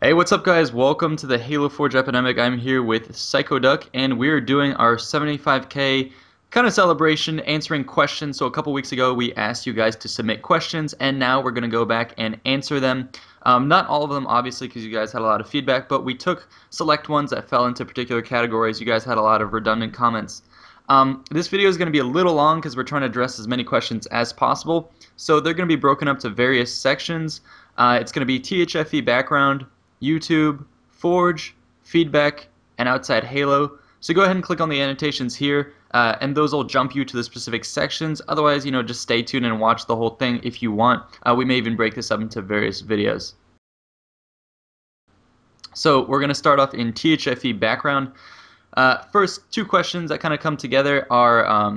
Hey, what's up, guys? Welcome to the Halo Forge Epidemic. I'm here with Psycho Duck, and we're doing our 75K kind of celebration, answering questions. So a couple weeks ago, we asked you guys to submit questions, and now we're going to go back and answer them. Not all of them, obviously, because you guys had a lot of feedback, but we took select ones that fell into particular categories. You guys had a lot of redundant comments. This video is going to be a little long because we're trying to address as many questions as possible. So they're going to be broken up to various sections. It's going to be THFE Background, YouTube, Forge, Feedback, and Outside Halo. So go ahead and click on the annotations here, and those will jump you to the specific sections. Otherwise, just stay tuned and watch the whole thing if you want. We may even break this up into various videos. So we're going to start off in THFE Background. First, two questions that kind of come together are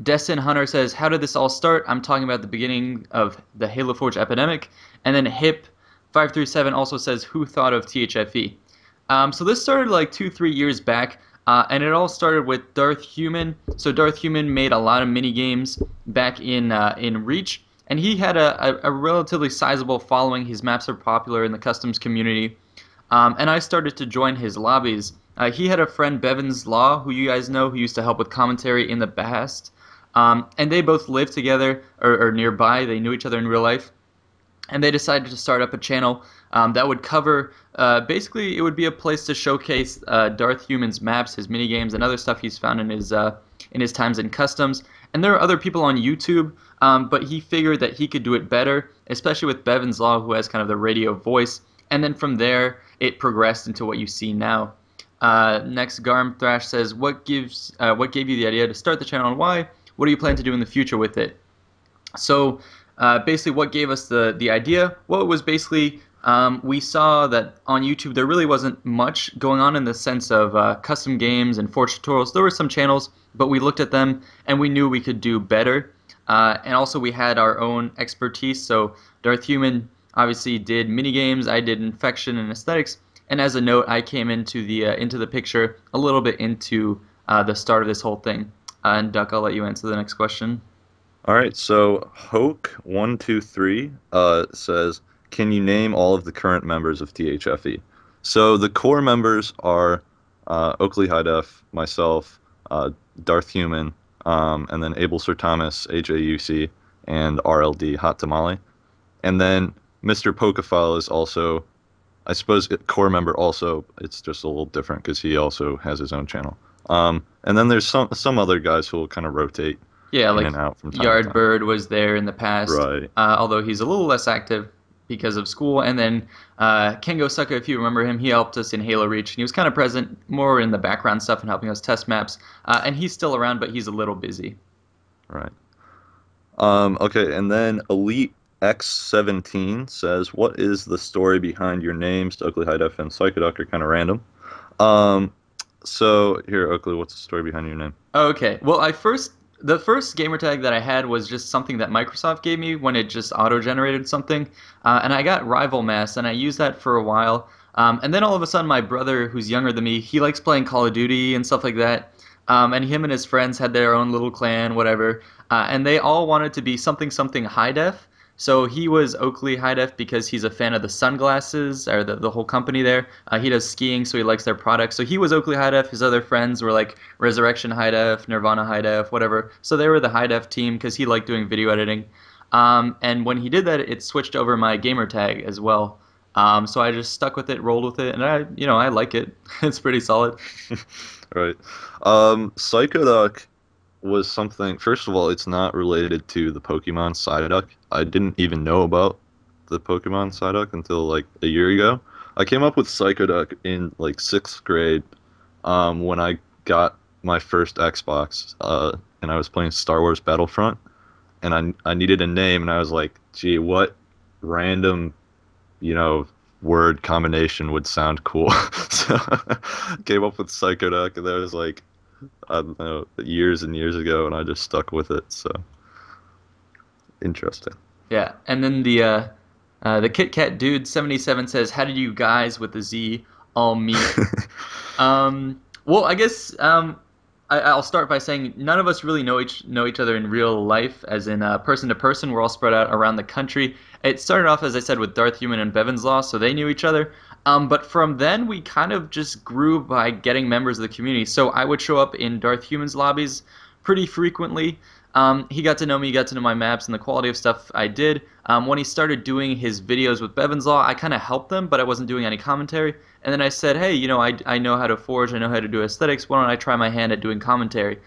Destin Hunter says, how did this all start? I'm talking about the beginning of the Halo Forge Epidemic. And then Hip537 also says, who thought of THFE? So this started like 2-3 years back, and it all started with Darth Human. So Darth Human made a lot of mini games back in Reach, and he had a relatively sizable following. His maps are popular in the customs community. And I started to join his lobbies. He had a friend, Bevan's Law, who you guys know, who used to help with commentary in the past. And they both lived together or nearby. They knew each other in real life. And they decided to start up a channel that would cover, basically, it would be a place to showcase Darth Human's maps, his minigames, and other stuff he's found in his times in customs. And there are other people on YouTube, but he figured that he could do it better, especially with Bevan's Law, who has kind of the radio voice. And then from there, it progressed into what you see now. Next, Garm Thrash says, what gave you the idea to start the channel and why? What do you plan to do in the future with it? So basically what gave us the idea? Well, it was basically we saw that on YouTube there really wasn't much going on in the sense of custom games and Forge tutorials. There were some channels, but we looked at them and we knew we could do better. And also we had our own expertise. So Darth Human obviously did minigames, I did infection and aesthetics, and as a note, I came into the picture a little bit into the start of this whole thing. And Duck, I'll let you answer the next question. All right, so Hoke123 says, can you name all of the current members of THFE? So the core members are Oakley High Def, myself, Darth Human, and then Abel Sir Thomas, AJUC, and RLD Hot Tamale. And then Mr. Pokephile is also, I suppose, a core member also. It's just a little different because he also has his own channel. And then there's some other guys who will kind of rotate Yeah, in like and out from time to time. Yardbird was there in the past, Right. although he's a little less active because of school. And then Kengo Sucker, if you remember him, he helped us in Halo Reach. And he was kind of present more in the background stuff and helping us test maps. And he's still around, but he's a little busy. Right. Okay, and then Elite X17 says, what is the story behind your names? Oakley High Def and Psychoduck are kind of random. Um, so here, Oakley, what's the story behind your name? Okay. Well, the first gamer tag that I had was just something that Microsoft gave me when it just auto-generated something, and I got Rival Mass, and I used that for a while. And then all of a sudden, my brother, who's younger than me, he likes playing Call of Duty and stuff like that. And him and his friends had their own little clan, whatever, and they all wanted to be something something high def. So he was Oakley High Def because he's a fan of the sunglasses or the whole company there. He does skiing, so he likes their products. So he was Oakley High Def. His other friends were like Resurrection High Def, Nirvana High Def, whatever. So they were the High Def team because he liked doing video editing. And when he did that, it switched over my gamer tag as well. So I just stuck with it, rolled with it, and I like it. It's pretty solid. Right. Psychoduck was something, first of all, it's not related to the Pokemon Psyduck. I didn't even know about the Pokemon Psyduck until like a year ago. I came up with Psychoduck in like sixth grade, when I got my first Xbox, and I was playing Star Wars Battlefront, and I needed a name, and I was like, gee, what random, you know, word combination would sound cool? So came up with Psychoduck, and that was like, I don't know, years and years ago, and I just stuck with it. So interesting. Yeah, and then the Kit Kat Dude 77 says, "How did you guys with the Z all meet?" Well, I guess I'll start by saying none of us really know each other in real life, as in person to person. We're all spread out around the country. It started off, as I said, with Darth Human and Bevan's Law, so they knew each other. But from then, we kind of just grew by getting members of the community. So I would show up in Darth Human's lobbies pretty frequently. He got to know me, he got to know my maps and the quality of stuff I did. When he started doing his videos with Bevan's Law, I kind of helped them, but I wasn't doing any commentary. And then I said, hey, I know how to forge, I know how to do aesthetics. Why don't I try my hand at doing commentary?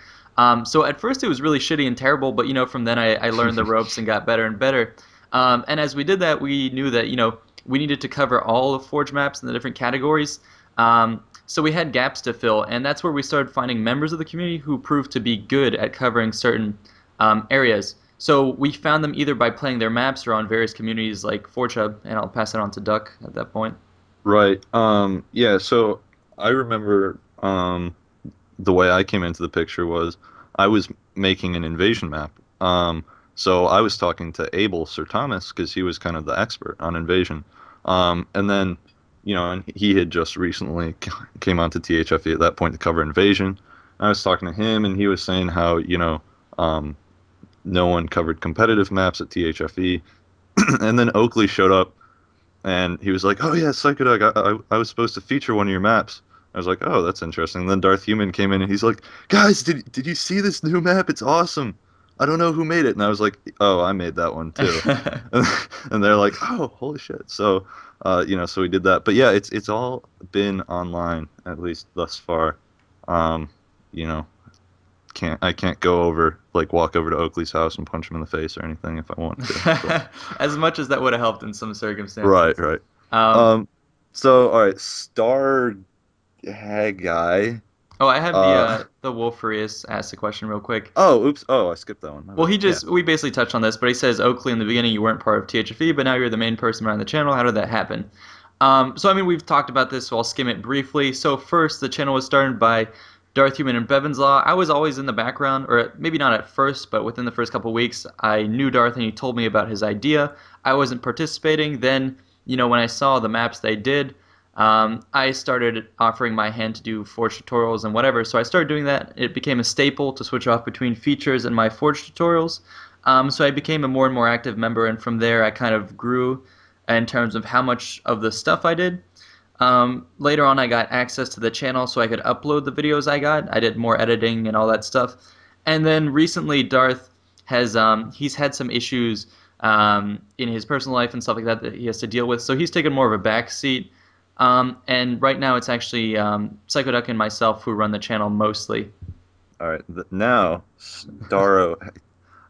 So at first it was really shitty and terrible, but from then I learned the ropes and got better and better. And as we did that, we knew that we needed to cover all of Forge maps in the different categories. So we had gaps to fill, and that's where we started finding members of the community who proved to be good at covering certain areas. So we found them either by playing their maps or on various communities like Forge Hub, and I'll pass it on to Duck at that point. Right. Yeah, so I remember the way I came into the picture was I was making an invasion map. So I was talking to Abel Sir Thomas because he was kind of the expert on invasion. And then, and he had just recently came onto THFE at that point to cover invasion. I was talking to him, and he was saying how, um, no one covered competitive maps at THFE. And then Oakley showed up and he was like, "Oh yeah, Psychodog, I was supposed to feature one of your maps." I was like, "Oh, that's interesting." And then Darth Human came in and he's like, "Guys, did you see this new map? It's awesome. I don't know who made it." And I was like, "Oh, I made that one too." And, and they're like, "Oh, holy shit!" So, so we did that. But yeah, it's all been online at least thus far. Um, you know, I can't go over like walk over to Oakley's house and punch him in the face or anything if I want to. So. As much as that would have helped in some Right, circumstances. right. Um, Um, so all right, Star Guy. oh, I have Uh, the Wolfarius ask a question real quick. oh, oops. Oh, I skipped that one. My Well, bad. Yeah. we basically touched on this, but he says Oakley in the beginning you weren't part of THFE, but now you're the main person behind the channel. How did that happen? So I mean we've talked about this, so I'll skim it briefly. So first, the channel was started by Darth Human and Bevan's Law. I was always in the background, or maybe not at first, but within the first couple of weeks, I knew Darth and he told me about his idea. I wasn't participating. Then, when I saw the maps they did, I started offering my hand to do Forge tutorials and whatever. So I started doing that. It became a staple to switch off between features and my Forge tutorials. So I became a more and more active member, and from there I kind of grew in terms of how much of the stuff I did. Later on, I got access to the channel so I could upload the videos I got. I did more editing and all that stuff. And then recently, Darth he's had some issues in his personal life and stuff like that that he has to deal with. So he's taken more of a back seat. And right now, it's actually Psychoduck and myself who run the channel mostly. All right. Now, Staro.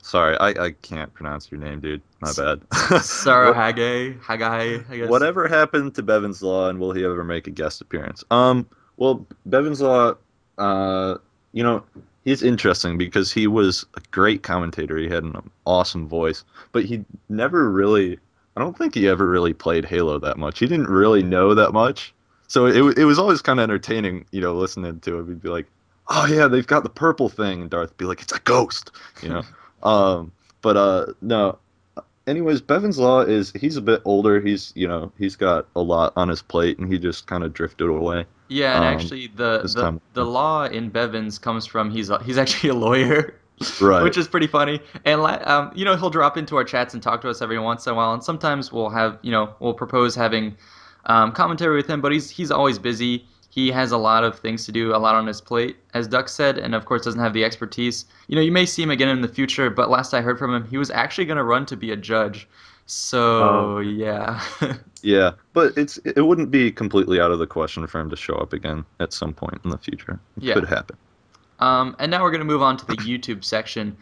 Sorry, I can't pronounce your name, dude. My bad. Sarah What Haggai, I guess. whatever happened to Bevan's Law, and will he ever make a guest appearance? Well, Bevan's Law, uh, you know, he's interesting because he was a great commentator. He had an awesome voice, but he never really, I don't think he ever really played Halo that much. He didn't really know that much. So it was always kind of entertaining, listening to it. He'd be like, "Oh yeah, they've got the purple thing," and Darth would be like, "It's a ghost," you know. Um, but no, anyways, Bevan's Law is he's a bit older. He's got a lot on his plate, and he just kind of drifted away. Yeah, and Um, actually, the this the time, the law in Bevins comes from he's actually a lawyer, right? which is pretty funny. And he'll drop into our chats and talk to us every once in a while. And sometimes we'll propose having commentary with him, but he's always busy. He has a lot of things to do, a lot on his plate, as Duck said, and of course doesn't have the expertise. You may see him again in the future, but last I heard from him, he was actually going to run to be a judge. Oh, So yeah. yeah, but it wouldn't be completely out of the question for him to show up again at some point in the future. It Yeah. could happen. And now we're going to move on to the YouTube section.